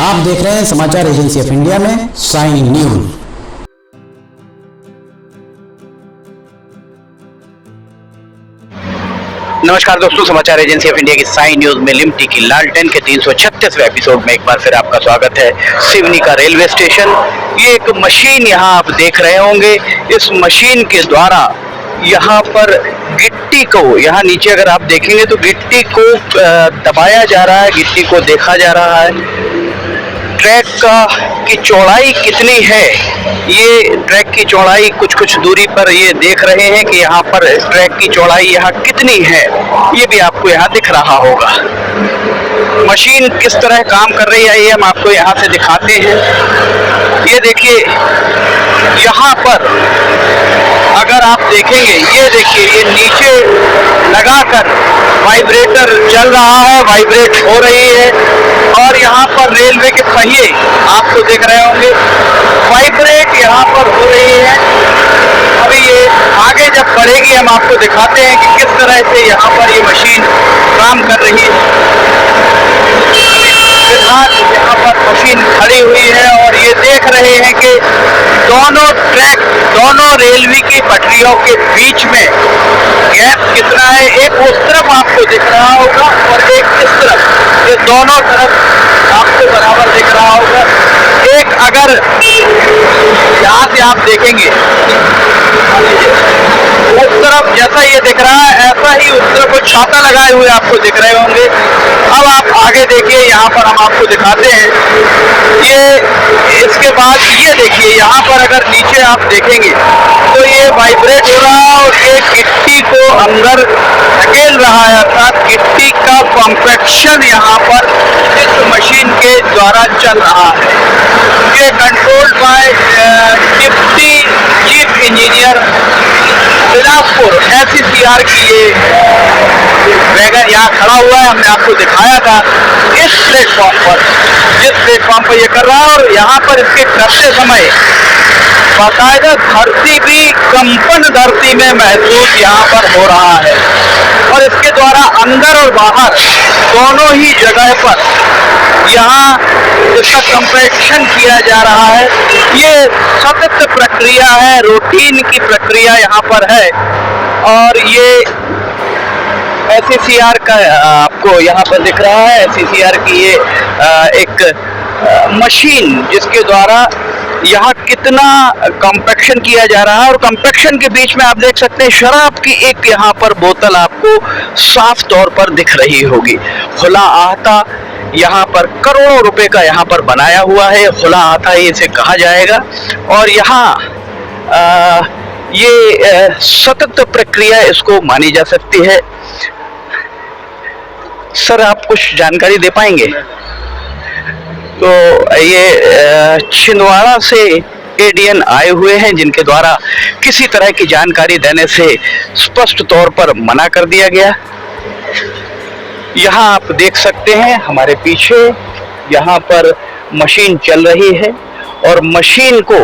आप देख रहे हैं समाचार एजेंसी ऑफ इंडिया में साइन न्यूज। नमस्कार दोस्तों, समाचार एजेंसी ऑफ इंडिया की साइन न्यूज में लिमटी की लालटेन के 336वें एपिसोड में एक बार फिर आपका स्वागत है। सिवनी का रेलवे स्टेशन, ये एक मशीन यहाँ आप देख रहे होंगे। इस मशीन के द्वारा यहाँ पर गिट्टी को, यहाँ नीचे अगर आप देखेंगे तो गिट्टी को दबाया जा रहा है, गिट्टी को देखा जा रहा है। ट्रैक की चौड़ाई कितनी है, ये ट्रैक की चौड़ाई कुछ दूरी पर ये देख रहे हैं कि यहाँ पर ट्रैक की चौड़ाई यहाँ कितनी है, ये भी आपको यहाँ दिख रहा होगा। मशीन किस तरह काम कर रही है ये हम आपको यहाँ से दिखाते हैं। ये देखिए, यहाँ पर अगर आप देखेंगे, ये देखिए, ये नीचे लगाकर वाइब्रेटर चल रहा है, वाइब्रेट हो रही है। और यहाँ पर रेलवे के पहिए आपको दिख रहे होंगे, वाइब्रेट यहाँ पर हो रही है। अभी ये आगे जब बढ़ेगी हम आपको दिखाते हैं कि किस तरह से यहाँ पर ये मशीन काम कर रही है। फिलहाल यहाँ पर मशीन खड़ी हुई है और ये देख रहे हैं कि दोनों ट्रैक, दोनों रेलवे की पटरियों के बीच में गैप कितना है। एक उस तरफ आपको दिख रहा होगा और एक इस तरफ, ये दोनों तरफ आपको बराबर दिख रहा होगा। एक अगर यहाँ से आप देखेंगे, उस तरफ जैसा ये दिख रहा है ऐसा ही उस तरफ वो छाता लगाए हुए आपको दिख रहे होंगे। अब आप आगे देखिए, यहाँ पर हम आपको दिखाते हैं। ये इसके बाद ये देखिए, यहाँ पर अगर नीचे आप देखेंगे तो ये वाइब्रेट हो रहा है और ये गिट्टी को अंदर धकेल रहा है, अर्थात गिट्टी का कॉम्पैक्शन यहाँ पर इस मशीन के द्वारा चल रहा है। ये controlled by deputy chief engineer Bilaspur SCCR की ये वैगन यहाँ खड़ा हुआ है। हमने आपको दिखाया था इस प्लेटफॉर्म पर, जिस प्लेटफॉर्म पर ये कर रहा है। और यहाँ पर इसके करते समय बाकायदा धरती भी कंपन धरती में महसूस यहाँ पर हो रहा है। और इसके द्वारा अंदर और बाहर दोनों ही जगह पर यहाँ इसका कंपैक्शन किया जा रहा है। ये सतत प्रक्रिया है, रूटीन की प्रक्रिया यहाँ पर है। और ये SCCR का आपको यहाँ पर दिख रहा है, SCCR की ये एक मशीन जिसके द्वारा यहाँ कितना कंपैक्शन किया जा रहा है। और कंपैक्शन के बीच में आप देख सकते हैं शराब की एक यहाँ पर बोतल आपको साफ तौर पर दिख रही होगी। खुला आहता यहाँ पर करोड़ों रुपए का यहाँ पर बनाया हुआ है, खुला आहता इसे कहा जाएगा। और यहाँ ये सतत प्रक्रिया इसको मानी जा सकती है। सर, आप कुछ जानकारी दे पाएंगे? तो ये छिंदवाड़ा से ADN आए हुए हैं जिनके द्वारा किसी तरह की जानकारी देने से स्पष्ट तौर पर मना कर दिया गया। यहाँ आप देख सकते हैं हमारे पीछे यहाँ पर मशीन चल रही है और मशीन को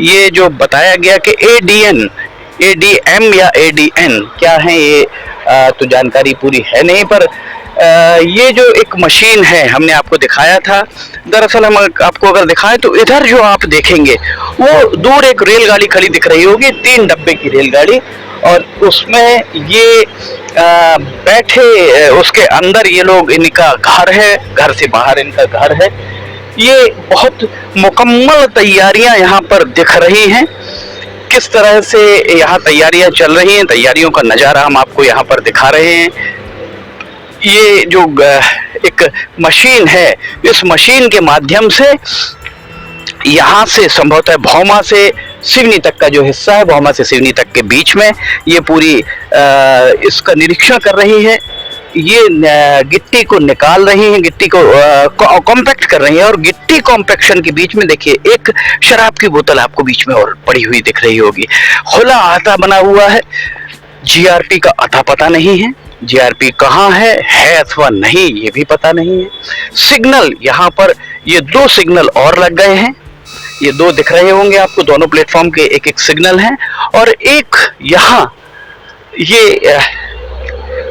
ये जो बताया गया कि ADM या ADN क्या है ये तो जानकारी पूरी है नहीं, पर ये जो एक मशीन है हमने आपको दिखाया था। दरअसल हम आपको अगर दिखाएं तो इधर जो आप देखेंगे वो दूर एक रेलगाड़ी खड़ी दिख रही होगी, 3 डब्बे की रेलगाड़ी। और उसमें ये बैठे, उसके अंदर ये लोग, इनका घर है, घर से बाहर इनका घर है। ये बहुत मुकम्मल तैयारियां यहाँ पर दिख रही हैं। किस तरह से यहाँ तैयारियां चल रही हैं, तैयारियों का नज़ारा हम आपको यहाँ पर दिखा रहे हैं। ये जो एक मशीन है, इस मशीन के माध्यम से यहाँ से संभवतः भौमा से सिवनी तक का जो हिस्सा है, भौमा से सिवनी तक के बीच में ये पूरी इसका निरीक्षण कर रही है। ये गिट्टी को निकाल रही हैं, गिट्टी को कॉम्पैक्ट कर रही हैं। और गिट्टी कॉम्पैक्शन के बीच में देखिए एक शराब की बोतल आपको बीच में और पड़ी हुई दिख रही होगी। खुला आहता बना हुआ है। GRP का अता पता नहीं है, GRP कहाँ है अथवा नहीं ये भी पता नहीं है। सिग्नल यहाँ पर ये 2 सिग्नल और लग गए हैं, ये 2 दिख रहे होंगे आपको, दोनों प्लेटफॉर्म के 1 1 सिग्नल हैं। और एक यहाँ ये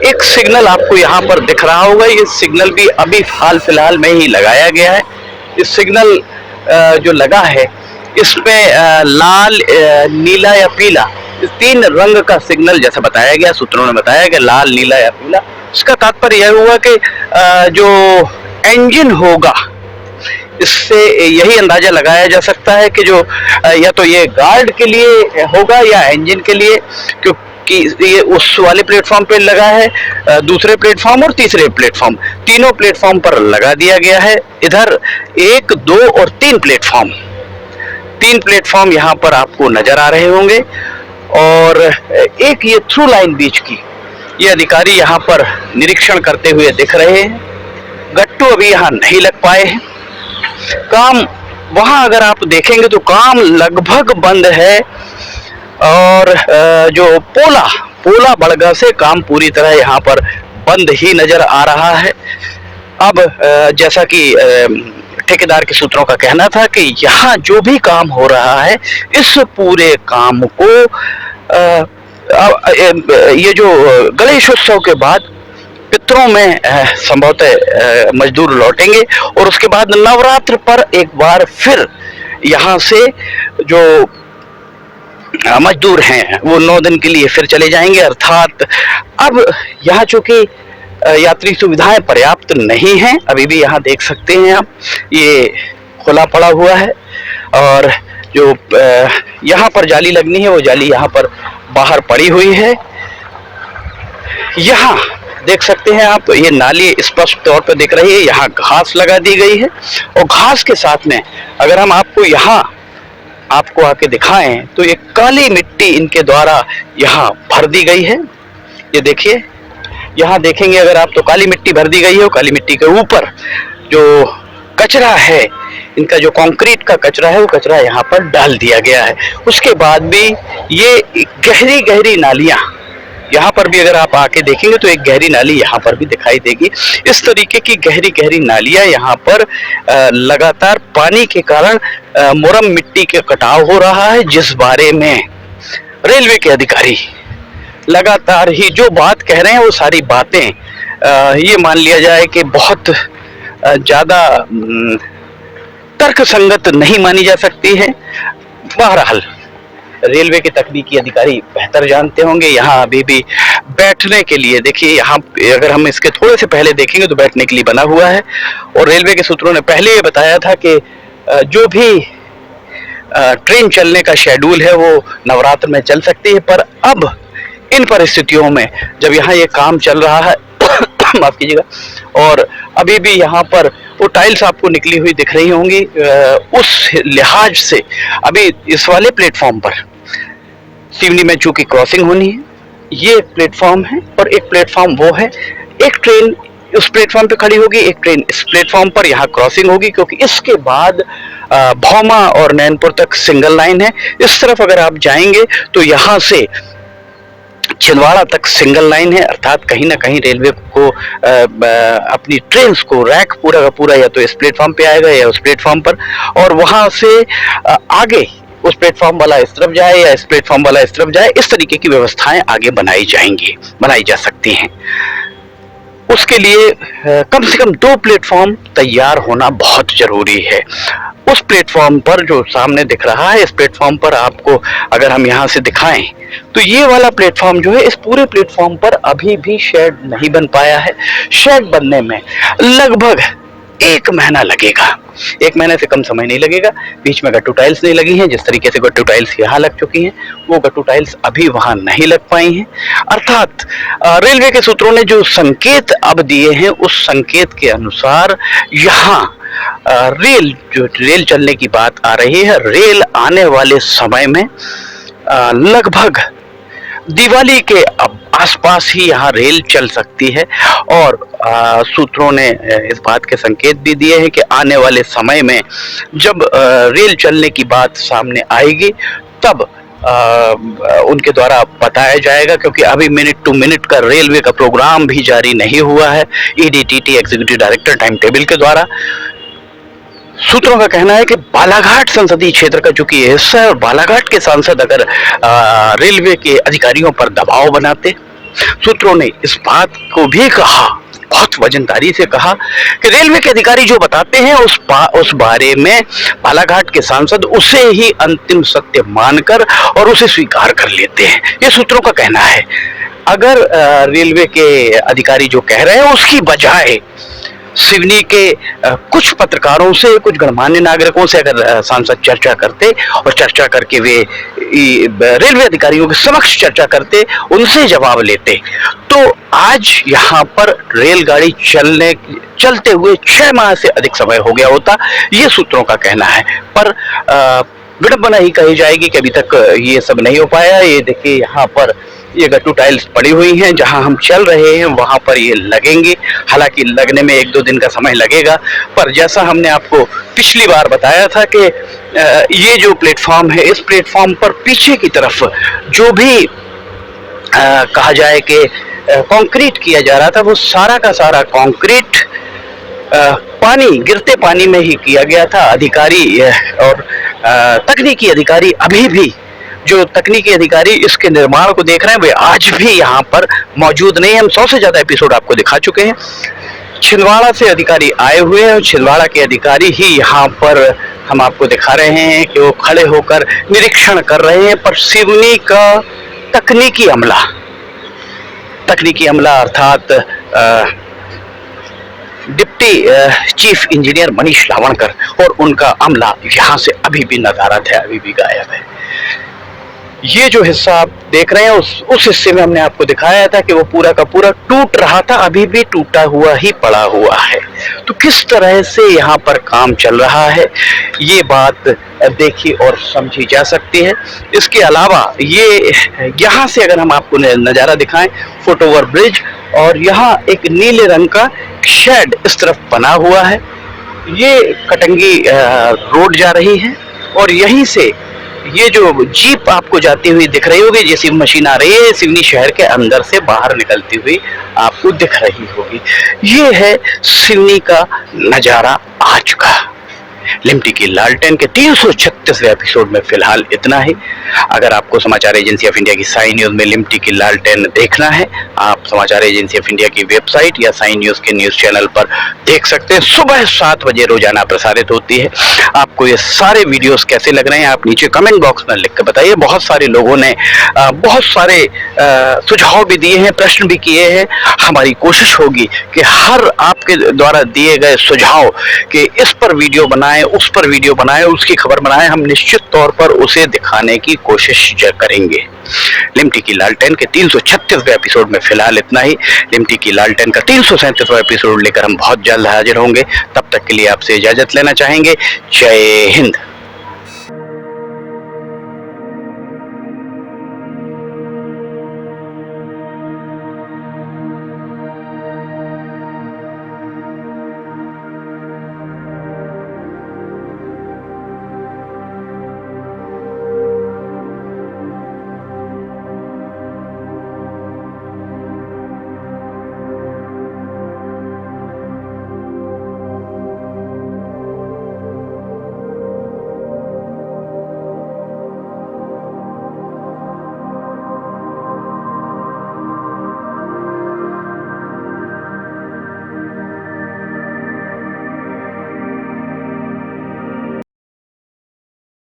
एक सिग्नल आपको यहाँ पर दिख रहा होगा, ये सिग्नल भी अभी हाल फिलहाल में ही लगाया गया है। इस सिग्नल जो लगा है इसमें लाल, नीला या पीला, इस 3 रंग का सिग्नल जैसा बताया गया, सूत्रों ने बताया कि लाल, नीला या पीला। इसका तात्पर्य यह हुआ कि जो इंजन होगा, इससे यही अंदाजा लगाया जा सकता है कि जो या तो ये गार्ड के लिए होगा या इंजन के लिए, क्योंकि ये उस वाले प्लेटफॉर्म पे लगा है, दूसरे प्लेटफॉर्म और तीसरे प्लेटफॉर्म, तीनों प्लेटफॉर्म पर लगा दिया गया है। इधर 1, 2 और 3 प्लेटफॉर्म, 3 प्लेटफॉर्म यहाँ पर आपको नजर आ रहे होंगे। और एक ये थ्रू लाइन बीच की, ये अधिकारी यहाँ पर निरीक्षण करते हुए दिख रहे हैं। गट्टू अभी यहाँ नहीं लग पाए हैं। काम वहां अगर आप देखेंगे तो काम लगभग बंद है, और जो पोला बड़गा से काम पूरी तरह यहाँ पर बंद ही नजर आ रहा है। अब जैसा कि ठेकेदार के सूत्रों का कहना था कि यहाँ जो भी काम हो रहा है, इस पूरे काम को ये जो गणेश उत्सव के बाद पितरों में संभवतः मजदूर लौटेंगे, और उसके बाद नवरात्र पर एक बार फिर यहाँ से जो मजदूर हैं वो 9 दिन के लिए फिर चले जाएंगे। अर्थात अब यहाँ चूंकि यात्री सुविधाएं पर्याप्त नहीं हैं, अभी भी यहाँ देख सकते हैं आप, ये खुला पड़ा हुआ है, और जो यहाँ पर जाली लगनी है वो जाली यहाँ पर बाहर पड़ी हुई है। यहाँ देख सकते हैं आप, ये नाली स्पष्ट तौर पर दिख रही है, यहाँ घास लगा दी गई है, और घास के साथ में अगर हम आपको आके दिखाएं तो ये काली मिट्टी इनके द्वारा यहाँ भर दी गई है। ये देखिए, यहाँ देखेंगे अगर आप तो काली मिट्टी भर दी गई है, और काली मिट्टी के ऊपर जो कचरा है, इनका जो कंक्रीट का कचरा है, वो कचरा यहाँ पर डाल दिया गया है। उसके बाद भी ये गहरी गहरी नालियाँ, यहाँ पर भी अगर आप आके देखेंगे तो एक गहरी नाली यहाँ पर भी दिखाई देगी। इस तरीके की गहरी गहरी नालियाँ यहाँ पर लगातार पानी के कारण मुरम मिट्टी के कटाव हो रहा है, जिस बारे में रेलवे के अधिकारी लगातार ही जो बात कह रहे हैं वो सारी बातें ये मान लिया जाए कि बहुत ज़्यादा तर्कसंगत नहीं मानी जा सकती है। बहरहाल रेलवे के तकनीकी अधिकारी बेहतर जानते होंगे। यहाँ अभी भी बैठने के लिए, देखिए यहाँ अगर हम इसके थोड़े से पहले देखेंगे तो बैठने के लिए बना हुआ है, और रेलवे के सूत्रों ने पहले ये बताया था कि जो भी ट्रेन चलने का शेड्यूल है वो नवरात्र में चल सकती है, पर अब इन परिस्थितियों में जब यहाँ ये काम चल रहा है माफ कीजिएगा, और अभी भी यहाँ पर वो टाइल्स आपको निकली हुई दिख रही होंगी, उस लिहाज से अभी इस वाले प्लेटफॉर्म पर सिवनी में चूंकि क्रॉसिंग होनी है, ये एक प्लेटफॉर्म है और एक प्लेटफॉर्म वो है, एक ट्रेन उस प्लेटफॉर्म पे खड़ी होगी, एक ट्रेन इस प्लेटफॉर्म पर यहाँ क्रॉसिंग होगी, क्योंकि इसके बाद भौमा और नैनपुर तक सिंगल लाइन है। इस तरफ अगर आप जाएंगे तो यहाँ से छिंदवाड़ा तक सिंगल लाइन है, अर्थात कहीं ना कहीं रेलवे को अपनी ट्रेन को रैक पूरा का पूरा या तो इस प्लेटफॉर्म पे आएगा या उस प्लेटफॉर्म पर, और वहां से आगे उस प्लेटफॉर्म वाला इस तरफ जाए या इस प्लेटफॉर्म वाला इस तरफ जाए, इस तरीके की व्यवस्थाएं आगे बनाई जा सकती हैं। उसके लिए कम से कम 2 प्लेटफॉर्म तैयार होना बहुत जरूरी है। उस प्लेटफॉर्म पर जो सामने दिख रहा है, इस प्लेटफॉर्म पर आपको अगर हम यहाँ से दिखाएं तो ये वाला प्लेटफॉर्म जो है, इस पूरे प्लेटफॉर्म पर अभी भी शेड नहीं बन पाया है। शेड बनने में लगभग 1 महीना लगेगा, 1 महीने से कम समय नहीं लगेगा। बीच में गट्टू टाइल्स नहीं लगी हैं, जिस तरीके से गट्टू टाइल्स यहाँ लग चुकी हैं, वो गट्टू टाइल्स अभी वहां नहीं लग पाई हैं। अर्थात रेलवे के सूत्रों ने जो संकेत अब दिए हैं, उस संकेत के अनुसार यहाँ रेल चलने की बात आ रही है। रेल आने वाले समय में लगभग दिवाली के आसपास ही यहाँ रेल चल सकती है, और सूत्रों ने इस बात के संकेत भी दिए हैं कि आने वाले समय में जब रेल चलने की बात सामने आएगी तब उनके द्वारा बताया जाएगा, क्योंकि अभी मिनट टू मिनट का रेलवे का प्रोग्राम भी जारी नहीं हुआ है EDTT executive director time table के द्वारा। सूत्रों का कहना है कि बालाघाट संसदीय क्षेत्र का चूंकि हिस्सा है, और बालाघाट के सांसद अगर रेलवे के अधिकारियों पर दबाव बनाते सूत्रों ने इस बात को भी कहा, बहुत वजनदारी से कहा, कि रेलवे के अधिकारी जो बताते हैं उस बारे में बालाघाट के सांसद उसे ही अंतिम सत्य मानकर और उसे स्वीकार कर लेते हैं। ये सूत्रों का कहना है। अगर रेलवे के अधिकारी जो कह रहे हैं उसकी बजाय सिवनी के कुछ पत्रकारों से, कुछ गणमान्य नागरिकों से अगर सांसद चर्चा करते और चर्चा करके वे रेलवे अधिकारियों के समक्ष चर्चा करते, उनसे जवाब लेते, तो आज यहाँ पर रेलगाड़ी चलते हुए 6 माह से अधिक समय हो गया होता, ये सूत्रों का कहना है। पर विडंबना ही कही जाएगी कि अभी तक ये सब नहीं हो पाया। ये देखिए यहाँ पर ये गट्टू टाइल्स पड़ी हुई हैं, जहां हम चल रहे हैं वहां पर ये लगेंगे। हालांकि लगने में 1-2 दिन का समय लगेगा, पर जैसा हमने आपको पिछली बार बताया था कि ये जो प्लेटफॉर्म है, इस प्लेटफॉर्म पर पीछे की तरफ जो भी कहा जाए कि कंक्रीट किया जा रहा था, वो सारा का सारा कंक्रीट गिरते पानी में ही किया गया था। अधिकारी और तकनीकी अधिकारी अभी भी, जो तकनीकी अधिकारी इसके निर्माण को देख रहे हैं, वे आज भी यहाँ पर मौजूद नहीं है। हम 100 से ज्यादा एपिसोड आपको दिखा चुके हैं। छिंदवाड़ा से अधिकारी आए हुए हैं और छिंदवाड़ा के अधिकारी ही यहाँ पर हम आपको दिखा रहे हैं कि वो खड़े होकर निरीक्षण कर रहे हैं। पर सिवनी का तकनीकी अमला अर्थात डिप्टी चीफ इंजीनियर मनीष लावणकर और उनका अमला यहाँ से अभी भी नदारद है, अभी भी गायब है। ये जो हिस्सा आप देख रहे हैं, उस हिस्से में हमने आपको दिखाया था कि वो पूरा का पूरा टूट रहा था, अभी भी टूटा हुआ ही पड़ा हुआ है। तो किस तरह से यहाँ पर काम चल रहा है, ये बात देखी और समझी जा सकती है। इसके अलावा ये यहाँ से अगर हम आपको नज़ारा दिखाएं, फुट ओवर ब्रिज, और यहाँ एक नीले रंग का शेड इस तरफ बना हुआ है। ये कटंगी रोड जा रही है और यहीं से ये जो जीप आपको जाती हुई दिख रही होगी, जैसी मशीन आ रही है, सिवनी शहर के अंदर से बाहर निकलती हुई आपको दिख रही होगी। ये है सिवनी का नज़ारा आज का। लिमटी की लालटेन के 336वें एपिसोड में फिलहाल इतना ही। अगर आपको समाचार एजेंसी ऑफ इंडिया की साई न्यूज में लिमटी की लालटेन देखना है, आप समाचार एजेंसी ऑफ इंडिया की वेबसाइट या साई न्यूज के न्यूज चैनल पर देख सकते हैं। सुबह 7 बजे रोजाना प्रसारित होती है। आपको ये सारे वीडियोस कैसे लग रहे हैं, आप नीचे कमेंट बॉक्स में लिख कर बताइए। बहुत सारे लोगों ने बहुत सारे सुझाव भी दिए हैं, प्रश्न भी किए हैं। हमारी कोशिश होगी कि हर आपके द्वारा दिए गए सुझाव कि इस पर वीडियो बनाएं, उस पर वीडियो बनाएं, उसकी खबर बनाएं, हम निश्चित तौर पर उसे दिखाने की कोशिश करेंगे। लिमटी की लालटेन के 336वें एपिसोड में फिलहाल इतना ही। लिमटी की लालटेन का 337वां एपिसोड लेकर हम बहुत जल्द हाजिर होंगे। तब तक के लिए आपसे इजाजत लेना चाहेंगे। जय हिंद।